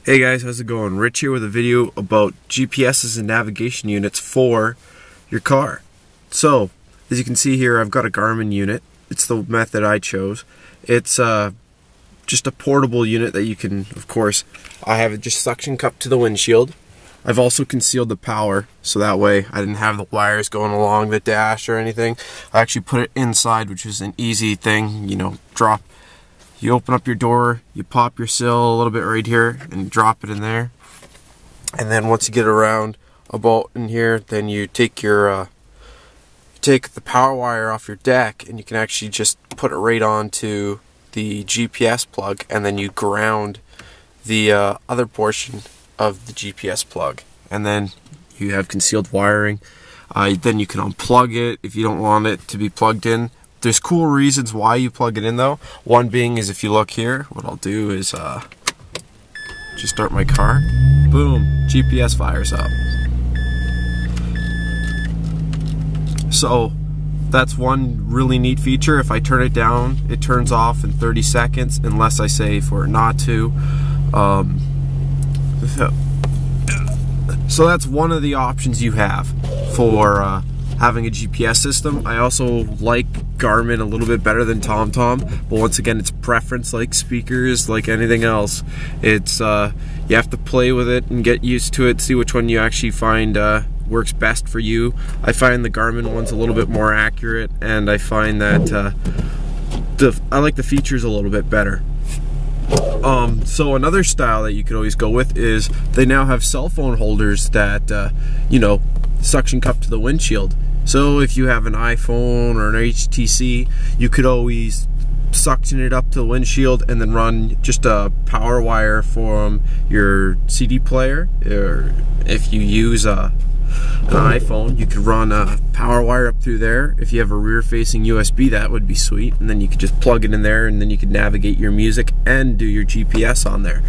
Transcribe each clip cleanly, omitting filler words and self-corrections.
Hey guys, how's it going? Rich here with a video about GPSs and navigation units for your car. So, as you can see here, I've got a Garmin unit. It's the method I chose. It's just a portable unit that you can, of course, I have it just suction cupped to the windshield. I've also concealed the power, so that way I didn't have the wires going along the dash or anything. I actually put it inside, which is an easy thing, drop. You open up your door, you pop your sill a little bit right here and drop it in there. And then once you get around about in here, then you take your take the power wire off your deck and you can actually just put it right onto the GPS plug, and then you ground the other portion of the GPS plug. And then you have concealed wiring. Then you can unplug it if you don't want it to be plugged in. There's cool reasons why you plug it in though. One being is if you look here, what I'll do is just start my car. Boom, GPS fires up. So that's one really neat feature. If I turn it down, it turns off in 30 seconds unless I say for it not to. So that's one of the options you have for having a GPS system. I also like Garmin a little bit better than TomTom, but once again, it's preference, like speakers, like anything else. It's you have to play with it and get used to it, see which one you actually find works best for you. I find the Garmin one's a little bit more accurate, and I find that I like the features a little bit better. So another style that you could always go with is they now have cell phone holders that suction cup to the windshield. So if you have an iPhone or an HTC, you could always suction it up to the windshield and then run just a power wire from your CD player. Or if you use an iPhone, you could run a power wire up through there. If you have a rear-facing USB, that would be sweet, and then you could just plug it in there, and then you could navigate your music and do your GPS on there.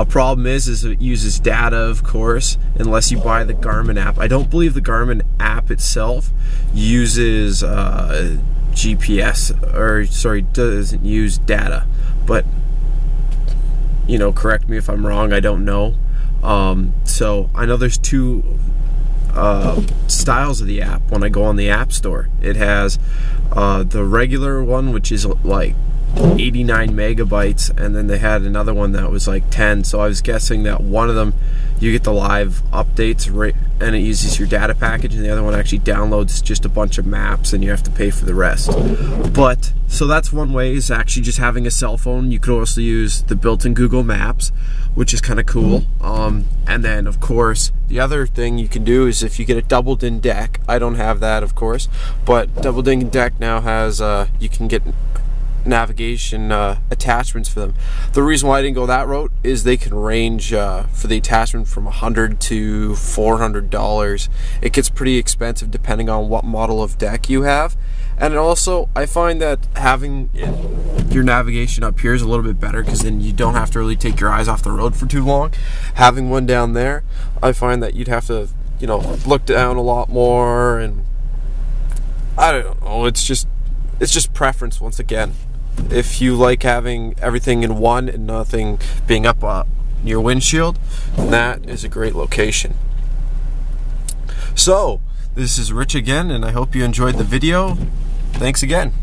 Problem is it uses data, of course, unless you buy the Garmin app. I don't believe the Garmin app itself uses GPS, or sorry, doesn't use data, but correct me if I'm wrong, I don't know. So I know there's two styles of the app. When I go on the App Store, it has the regular one, which is like 89 megabytes, and then they had another one that was like 10. So I was guessing that one of them you get the live updates right, and it uses your data package, and the other one actually downloads just a bunch of maps and you have to pay for the rest. But so that's one way, is actually just having a cell phone. You could also use the built-in Google Maps, which is kind of cool. And then of course the other thing you can do is if you get a doubled-in deck. I don't have that, of course, but doubled-in deck now has you can get navigation attachments for them. The reason why I didn't go that route is they can range for the attachment from $100 to $400. It gets pretty expensive depending on what model of deck you have. And also I find that having your navigation up here is a little bit better, because then you don't have to really take your eyes off the road for too long. Having one down there, I find that you'd have to look down a lot more, and I don't know, it's just preference once again. If you like having everything in one and nothing being up your windshield, that is a great location. So, this is Rich again, and I hope you enjoyed the video. Thanks again.